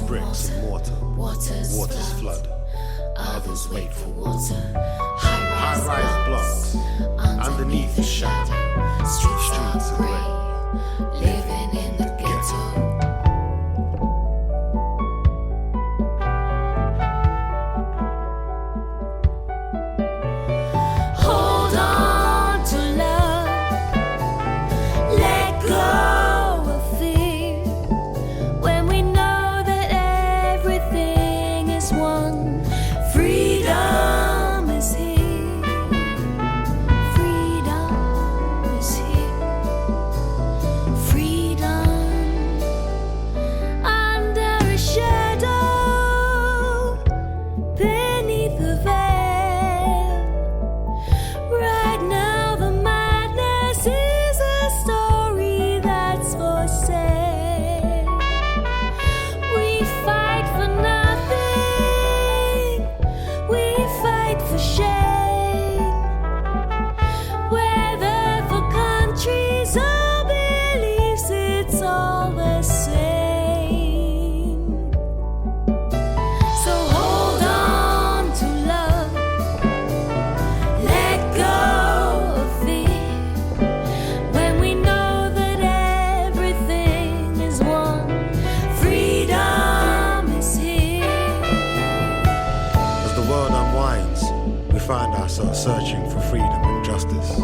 bricks and mortar. Waters flood. Others wait for water. High-rise blocks. Underneath the shadow. Streets are grey. Living in the ghetto. Searching for freedom and justice,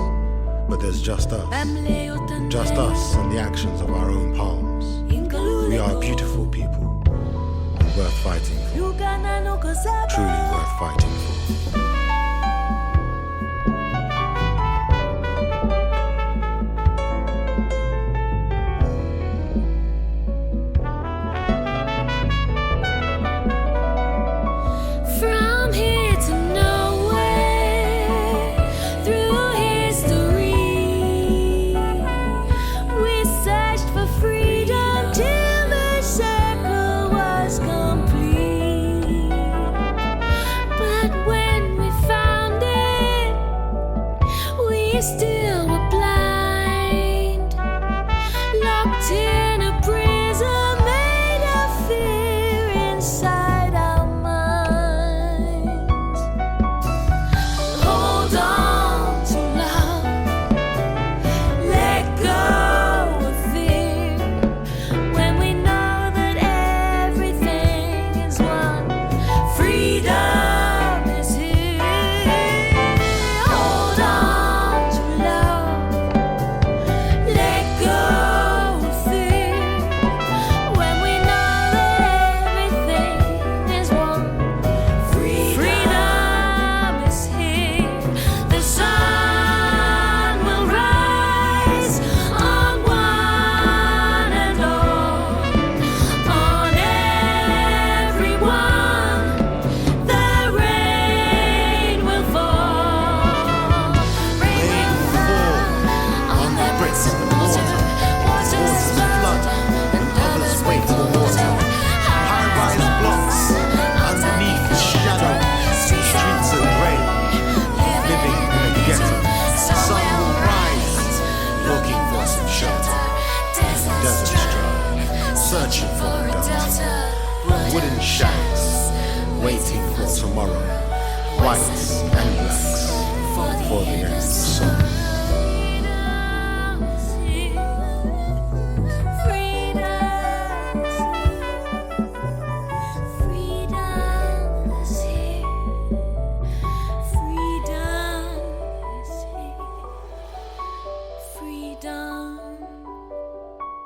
but there's just us and the actions of our own palms. We are a beautiful people, and worth fighting for, truly worth fighting for.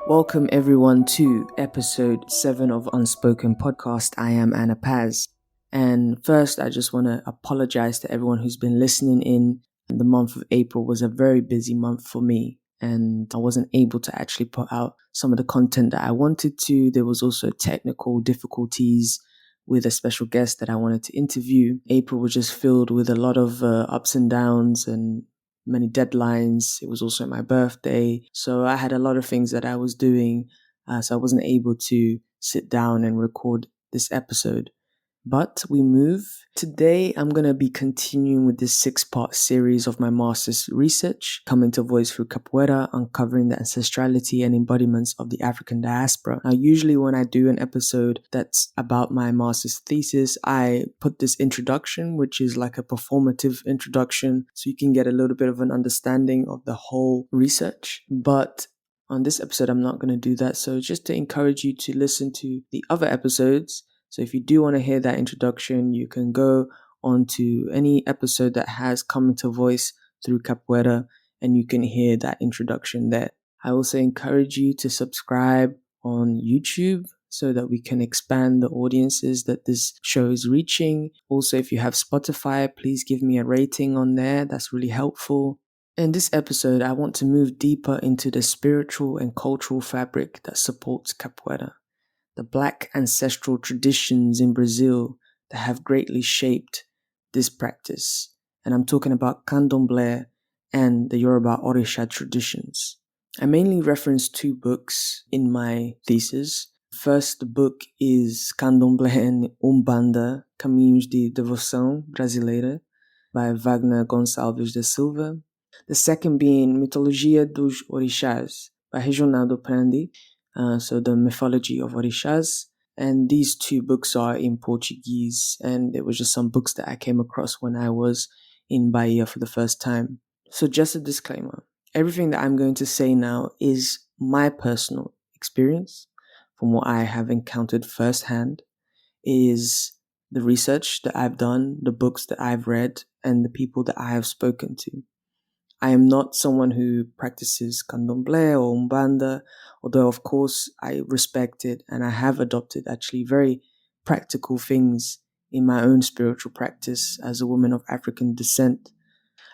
Welcome everyone to episode 7 of Unspoken podcast. I am Anna Paz. And first, I just want to apologize to everyone who's been listening in. The month of April was a very busy month for me, and I wasn't able to actually put out some of the content that I wanted to. There was also technical difficulties with a special guest that I wanted to interview. April was just filled with a lot of ups and downs and many deadlines. It was also my birthday. So I had a lot of things that I was doing. So I wasn't able to sit down and record this episode. But we move. Today, I'm going to be continuing with this 6-part series of my master's research, coming to voice through Capoeira, uncovering the ancestrality and embodiments of the African diaspora. Now, usually when I do an episode that's about my master's thesis, I put this introduction, which is like a performative introduction, so you can get a little bit of an understanding of the whole research. But on this episode, I'm not going to do that. So just to encourage you to listen to the other episodes. So if you do want to hear that introduction, you can go on to any episode that has come into voice through Capoeira and you can hear that introduction there. I also encourage you to subscribe on YouTube so that we can expand the audiences that this show is reaching. Also, if you have Spotify, please give me a rating on there. That's really helpful. In this episode, I want to move deeper into the spiritual and cultural fabric that supports Capoeira. The Black ancestral traditions in Brazil that have greatly shaped this practice. And I'm talking about Candomblé and the Yoruba Orisa traditions. I mainly reference 2 books in my thesis. First book is Candomblé and Umbanda, Caminhos de Devoção Brasileira by Wagner Gonçalves da Silva. The second being Mitologia dos Orixás by Reginaldo Prandi. So the mythology of Orishas. And these 2 books are in Portuguese, and it was just some books that I came across when I was in Bahia for the first time. So just a disclaimer, everything that I'm going to say now is my personal experience from what I have encountered firsthand, is the research that I've done, the books that I've read, and the people that I have spoken to. I am not someone who practices Candomblé or Umbanda, although of course I respect it and I have adopted actually very practical things in my own spiritual practice as a woman of African descent.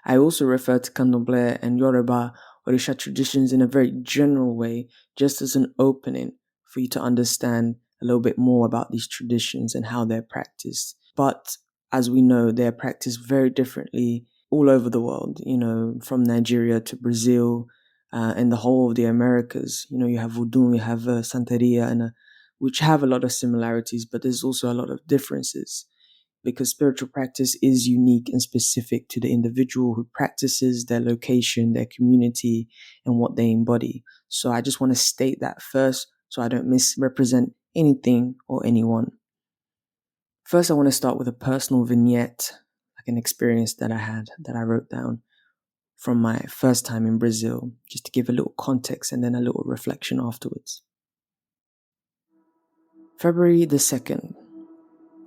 I also refer to Candomblé and Yoruba Orisa traditions in a very general way, just as an opening for you to understand a little bit more about these traditions and how they're practiced. But as we know, they're practiced very differently all over the world, from Nigeria to Brazil and the whole of the Americas. You have Voodoo, you have Santeria, which have a lot of similarities, but there's also a lot of differences because spiritual practice is unique and specific to the individual who practices, their location, their community, and what they embody. So I just want to state that first so I don't misrepresent anything or anyone. First, I want to start with a personal vignette, an experience that I had that I wrote down from my first time in Brazil, just to give a little context and then a little reflection afterwards. February the 2nd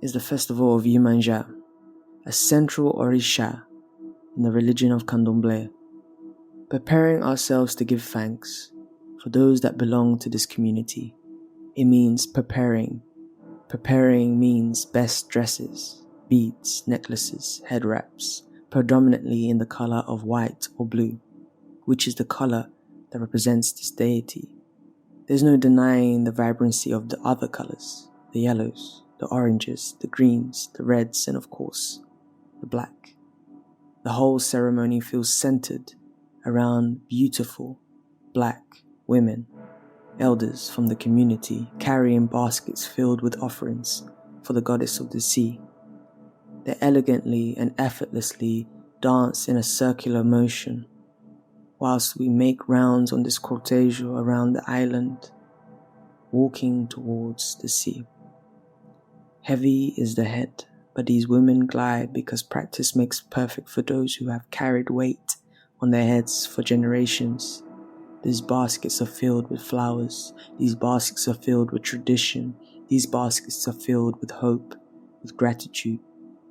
is the festival of Iemanjá, a central Orisha in the religion of Candomblé, preparing ourselves to give thanks for those that belong to this community. It means preparing. Preparing means best dresses, beads, necklaces, head wraps, predominantly in the color of white or blue, which is the color that represents this deity. There's no denying the vibrancy of the other colors, the yellows, the oranges, the greens, the reds, and of course, the black. The whole ceremony feels centered around beautiful black women, elders from the community carrying baskets filled with offerings for the goddess of the sea. They elegantly and effortlessly dance in a circular motion, whilst we make rounds on this cortege around the island, walking towards the sea. Heavy is the head, but these women glide because practice makes perfect for those who have carried weight on their heads for generations. These baskets are filled with flowers, these baskets are filled with tradition, these baskets are filled with hope, with gratitude.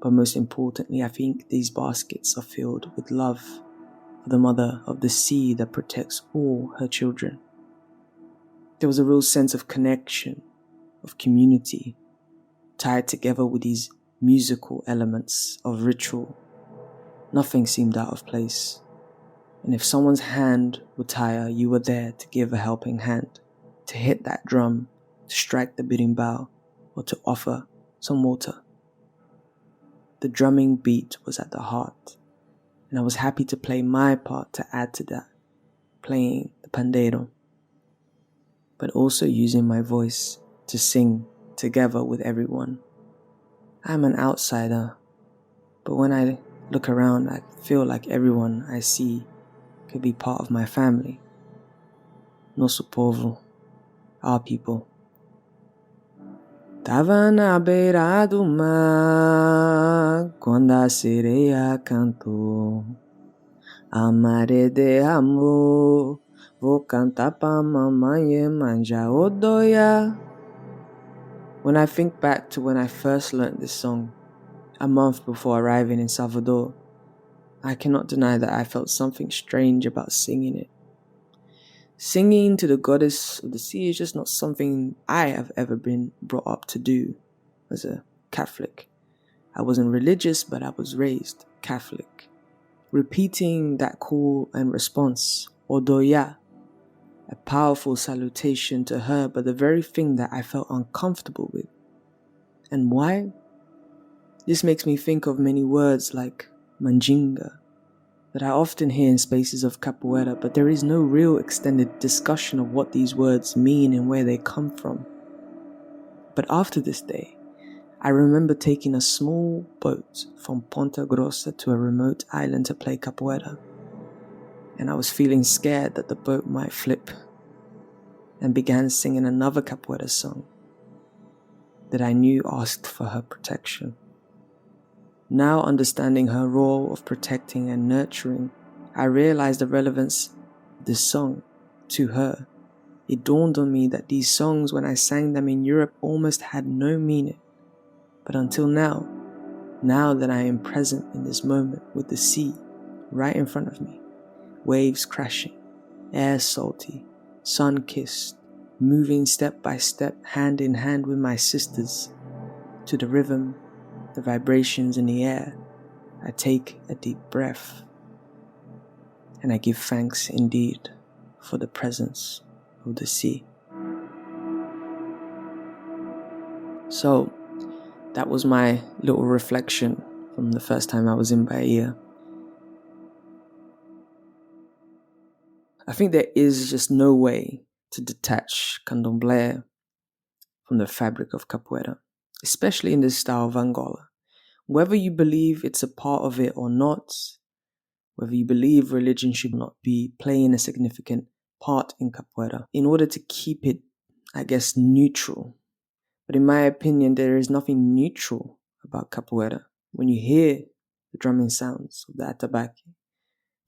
But most importantly, I think these baskets are filled with love for the mother of the sea that protects all her children. There was a real sense of connection, of community, tied together with these musical elements of ritual. Nothing seemed out of place. And if someone's hand would tire, you were there to give a helping hand, to hit that drum, to strike the berimbau, or to offer some water. The drumming beat was at the heart, and I was happy to play my part to add to that, playing the pandeiro, but also using my voice to sing together with everyone. I'm an outsider, but when I look around, I feel like everyone I see could be part of my family. Nosso povo, our people. Tava na beira do mar quando a sereia cantou. A maré de amor, vou cantar pra mamãe e manja odoia. When I think back to when I first learnt this song, a month before arriving in Salvador, I cannot deny that I felt something strange about singing it. Singing to the goddess of the sea is just not something I have ever been brought up to do as a Catholic. I wasn't religious, but I was raised Catholic. Repeating that call and response, Odoya, a powerful salutation to her, but the very thing that I felt uncomfortable with. And why? This makes me think of many words like manjinga that I often hear in spaces of capoeira, but there is no real extended discussion of what these words mean and where they come from. But after this day, I remember taking a small boat from Ponta Grossa to a remote island to play capoeira. And I was feeling scared that the boat might flip, and began singing another capoeira song that I knew asked for her protection. Now understanding her role of protecting and nurturing, I realized the relevance of this song to her. It dawned on me that these songs, when I sang them in Europe, almost had no meaning. But until now that I am present in this moment with the sea right in front of me, waves crashing, air salty, sun-kissed, moving step by step, hand in hand with my sisters, to the rhythm, the vibrations in the air, I take a deep breath, and I give thanks indeed for the presence of the sea. So, that was my little reflection from the first time I was in Bahia. I think there is just no way to detach Candomblé from the fabric of capoeira, especially in this style of Angola. Whether you believe it's a part of it or not, whether you believe religion should not be playing a significant part in capoeira, in order to keep it, I guess, neutral. But in my opinion, there is nothing neutral about capoeira. When you hear the drumming sounds of the atabaque,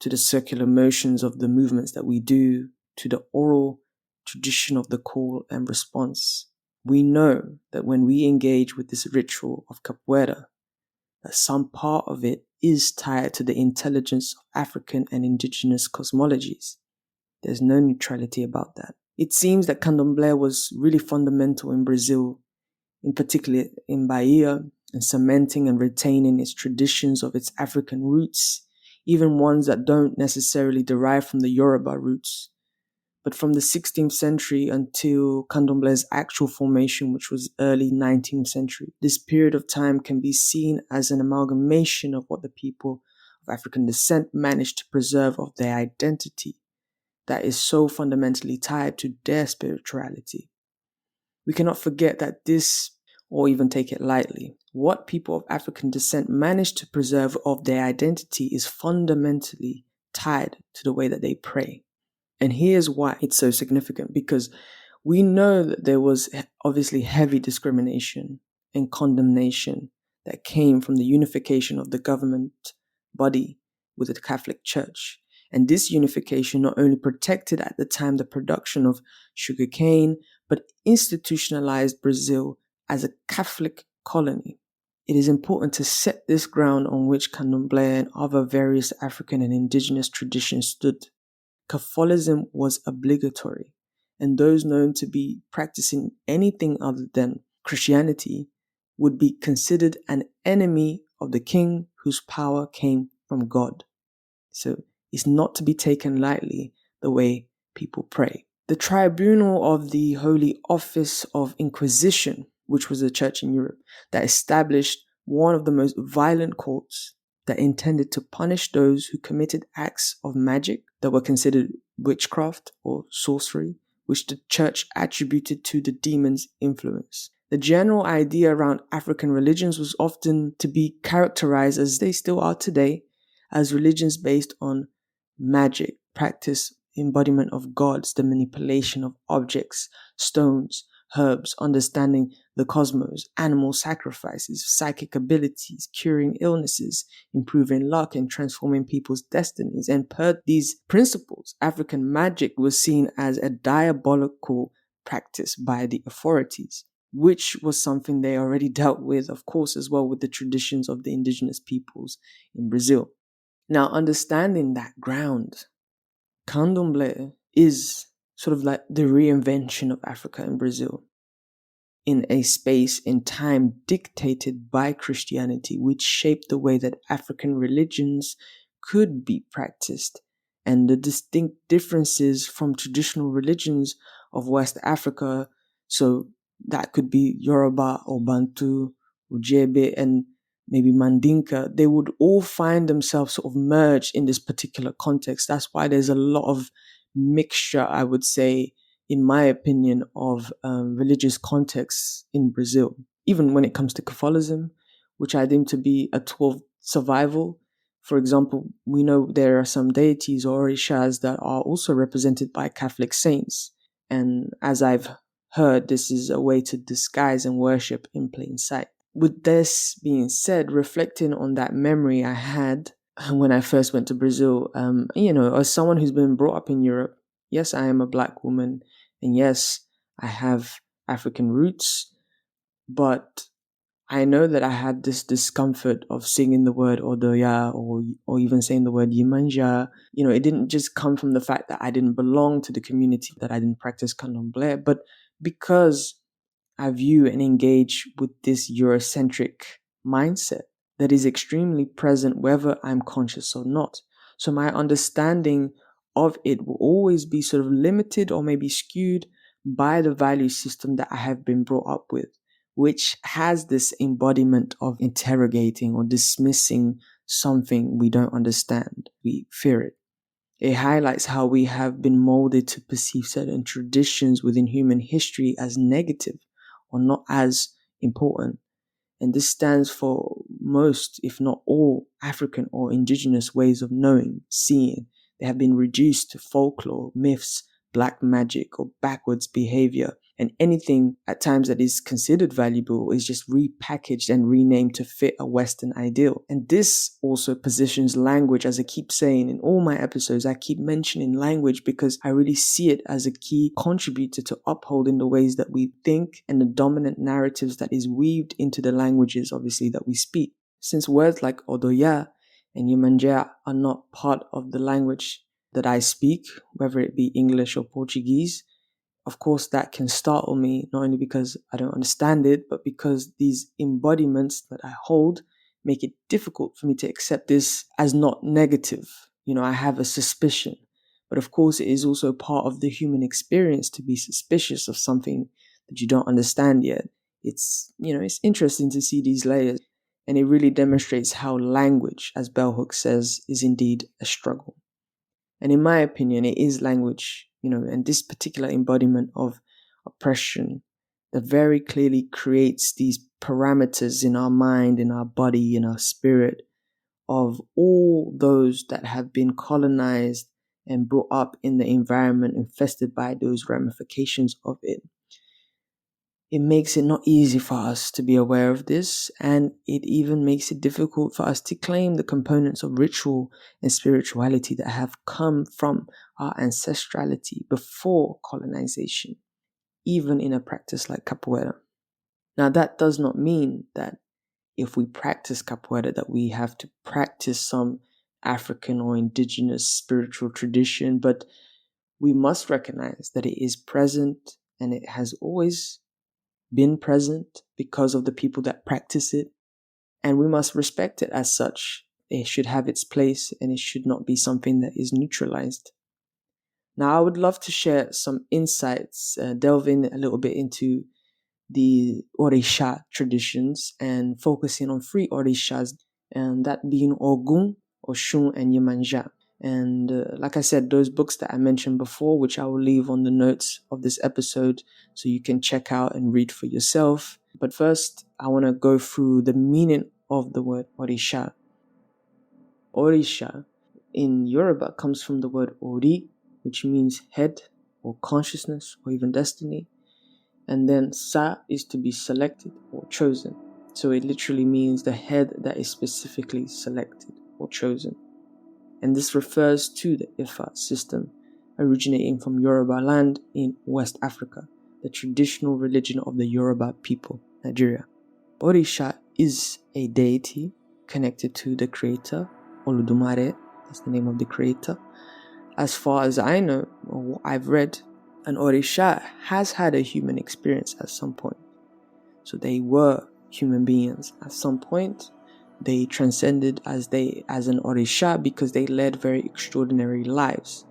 to the circular motions of the movements that we do, to the oral tradition of the call and response, we know that when we engage with this ritual of capoeira, that some part of it is tied to the intelligence of African and indigenous cosmologies. There's no neutrality about that. It seems that Candomblé was really fundamental in Brazil, in particular in Bahia, and cementing and retaining its traditions of its African roots, even ones that don't necessarily derive from the Yoruba roots. But from the 16th century until Candomblé's actual formation, which was early 19th century, this period of time can be seen as an amalgamation of what the people of African descent managed to preserve of their identity that is so fundamentally tied to their spirituality. We cannot forget that this, or even take it lightly, what people of African descent managed to preserve of their identity is fundamentally tied to the way that they pray. And here's why it's so significant, because we know that there was obviously heavy discrimination and condemnation that came from the unification of the government body with the Catholic Church. And this unification not only protected at the time the production of sugarcane, but institutionalized Brazil as a Catholic colony. It is important to set this ground on which Candomblé and other various African and indigenous traditions stood. Catholicism was obligatory, and those known to be practicing anything other than Christianity would be considered an enemy of the king whose power came from God. So it's not to be taken lightly the way people pray. The tribunal of the Holy Office of Inquisition, which was a church in Europe, that established one of the most violent courts that intended to punish those who committed acts of magic that were considered witchcraft or sorcery, which the church attributed to the demon's influence. The general idea around African religions was often to be characterized, as they still are today, as religions based on magic, practice, embodiment of gods, the manipulation of objects, stones, herbs, understanding the cosmos, animal sacrifices, psychic abilities, curing illnesses, improving luck, and transforming people's destinies. And per these principles, African magic was seen as a diabolical practice by the authorities, which was something they already dealt with, of course, as well with the traditions of the indigenous peoples in Brazil. Now, understanding that ground, Candomblé is sort of like the reinvention of Africa and Brazil in a space in time dictated by Christianity, which shaped the way that African religions could be practiced and the distinct differences from traditional religions of West Africa. So that could be Yoruba or Bantu, Ujebe, and maybe Mandinka. They would all find themselves sort of merged in this particular context. That's why there's a lot of mixture, I would say, in my opinion, of religious contexts in Brazil. Even when it comes to Catholicism, which I deem to be a 12th survival. For example, we know there are some deities or orishas that are also represented by Catholic saints. And as I've heard, this is a way to disguise and worship in plain sight. With this being said, reflecting on that memory I had when I first went to Brazil, as someone who's been brought up in Europe, yes, I am a Black woman, and yes, I have African roots, but I know that I had this discomfort of singing the word Odoya or even saying the word Yimanja. It didn't just come from the fact that I didn't belong to the community, that I didn't practice Candomblé, but because I view and engage with this Eurocentric mindset that is extremely present whether I'm conscious or not. So my understanding of it will always be sort of limited or maybe skewed by the value system that I have been brought up with, which has this embodiment of interrogating or dismissing something we don't understand. We fear it. It highlights how we have been molded to perceive certain traditions within human history as negative or not as important. And this stands for most, if not all, African or indigenous ways of knowing, seeing. They have been reduced to folklore, myths, black magic, or backwards behavior. And anything at times that is considered valuable is just repackaged and renamed to fit a Western ideal. And this also positions language, as I keep saying in all my episodes, I keep mentioning language because I really see it as a key contributor to upholding the ways that we think and the dominant narratives that is weaved into the languages, obviously, that we speak. Since words like Odoya and Yimanja are not part of the language that I speak, whether it be English or Portuguese, of course, that can startle me, not only because I don't understand it, but because these embodiments that I hold make it difficult for me to accept this as not negative. I have a suspicion. But of course, it is also part of the human experience to be suspicious of something that you don't understand yet. It's interesting to see these layers. And it really demonstrates how language, as Bell Hooks says, is indeed a struggle. And in my opinion, it is language, and this particular embodiment of oppression that very clearly creates these parameters in our mind, in our body, in our spirit of all those that have been colonized and brought up in the environment infested by those ramifications of it. It makes it not easy for us to be aware of this, and it even makes it difficult for us to claim the components of ritual and spirituality that have come from our ancestrality before colonization, even in a practice like capoeira. Now, that does not mean that if we practice capoeira that we have to practice some African or indigenous spiritual tradition, but we must recognize that it is present and it has always been present because of the people that practice it, and we must respect it as such. It should have its place and it should not be something that is neutralized. Now, I would love to share some insights, delve in a little bit into the Orisha traditions and focusing on three Orishas, and that being Ogun, Oshun, and Yemanja. And like I said, those books that I mentioned before, which I will leave on the notes of this episode so you can check out and read for yourself. But first, I want to go through the meaning of the word Orisha. Orisha in Yoruba comes from the word Ori, which means head or consciousness or even destiny. And then Sa is to be selected or chosen. So it literally means the head that is specifically selected or chosen. And this refers to the Ifa system originating from Yoruba land in West Africa, the traditional religion of the Yoruba people, Nigeria. Orisha is a deity connected to the creator, Oludumare, that's the name of the creator. As far as I know, or what I've read, an Orisha has had a human experience at some point. So they were human beings at some point. They transcended as an Orisha because they led very extraordinary lives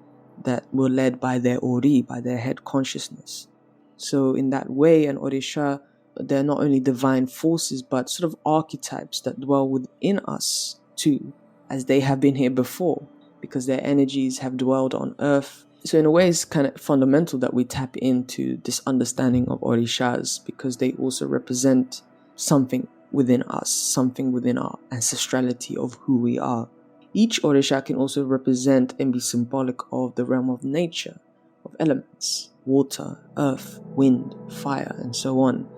that were led by their Ori, by their head consciousness. So in that way, an Orisha, they're not only divine forces, but sort of archetypes that dwell within us too, as they have been here before, because their energies have dwelled on earth. So in a way, it's kind of fundamental that we tap into this understanding of Orishas, because they also represent something within us, something within our ancestrality of who we are. Each Orisha can also represent and be symbolic of the realm of nature, of elements, water, earth, wind, fire, and so on.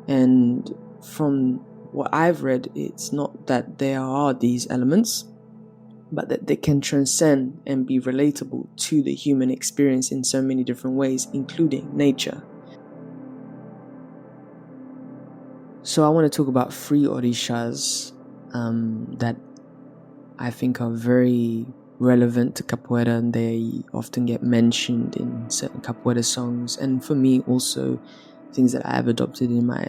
And from what I've read, it's not that there are these elements, but that they can transcend and be relatable to the human experience in so many different ways, including nature. So I want to talk about 3 Orishas that I think are very relevant to Capoeira, and they often get mentioned in certain Capoeira songs, and for me also things that I have adopted in my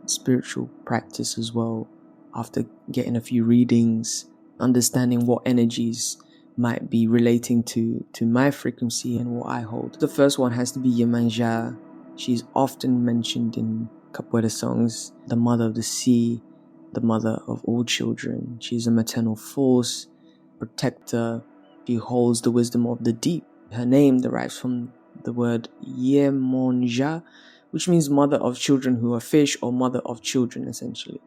spiritual practice as well, after getting a few readings, understanding what energies might be relating to my frequency and what I hold. The first one has to be Yemanja. She's often mentioned in Capoeira songs, the mother of the sea, the mother of all children. She's a maternal force, protector. She holds the wisdom of the deep. Her name derives from the word Yemonja, which means mother of children who are fish, or mother of children essentially.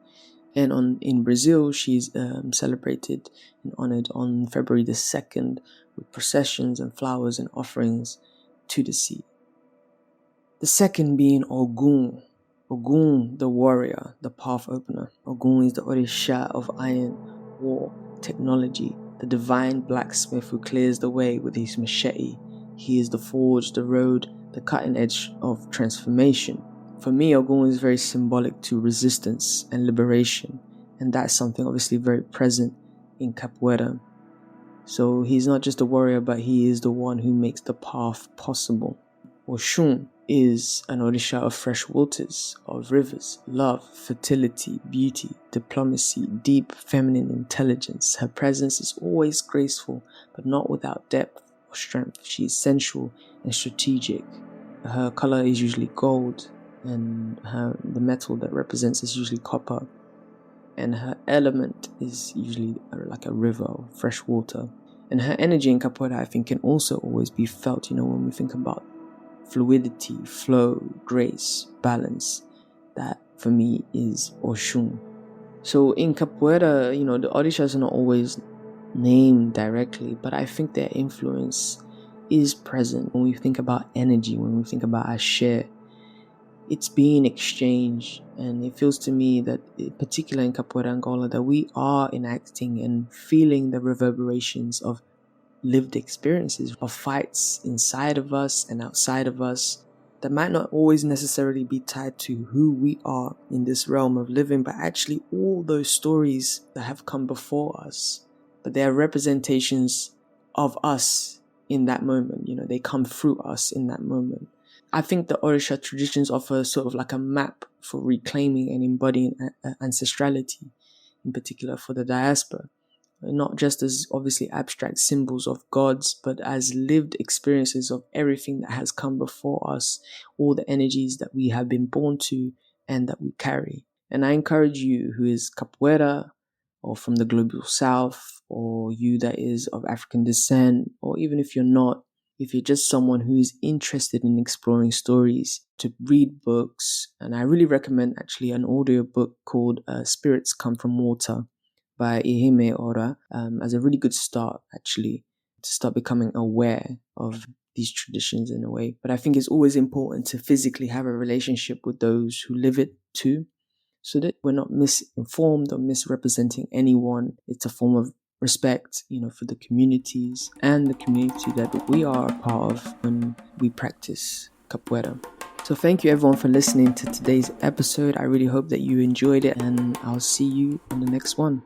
And in Brazil, she's celebrated and honored on February the 2nd with processions and flowers and offerings to the sea. The second being Ogun. Ogun, the warrior, the path opener. Ogun is the Orisha of iron, war, technology, the divine blacksmith who clears the way with his machete. He is the forge, the road, the cutting edge of transformation. For me, Ogun is very symbolic to resistance and liberation, and that's something obviously very present in Capoeira. So he's not just a warrior, but he is the one who makes the path possible. Oshun is an Orisha of fresh waters, of rivers, love, fertility, beauty, diplomacy, deep feminine intelligence. Her presence is always graceful, but not without depth or strength. She is sensual and strategic. Her color is usually gold, and the metal that represents is usually copper. And her element is usually like a river or fresh water. And her energy in Capoeira, I think, can also always be felt, when we think about fluidity, flow, grace, balance. That for me is Oshun. So in Capoeira, the Orishas are not always named directly, but I think their influence is present when we think about energy, when we think about Ashe. It's being exchanged, and it feels to me that, particularly in Capoeira Angola, that we are enacting and feeling the reverberations of lived experiences, of fights inside of us and outside of us that might not always necessarily be tied to who we are in this realm of living, but actually all those stories that have come before us, but they are representations of us in that moment. They come through us in that moment. I think the Orisha traditions offer sort of like a map for reclaiming and embodying ancestrality, in particular for the diaspora. Not just as obviously abstract symbols of gods, but as lived experiences of everything that has come before us, all the energies that we have been born to and that we carry. And I encourage you who is Capoeira or from the global south or you that is of African descent, or even if you're not, if you're just someone who is interested in exploring stories, to read books. And I really recommend actually an audio book called Spirits Come From Water by Ihime Ora as a really good start, actually, to start becoming aware of these traditions in a way. But I think it's always important to physically have a relationship with those who live it too, so that we're not misinformed or misrepresenting anyone. It's a form of respect, for the communities and the community that we are a part of when we practice capoeira. So thank you everyone for listening to today's episode. I really hope that you enjoyed it, and I'll see you on the next one.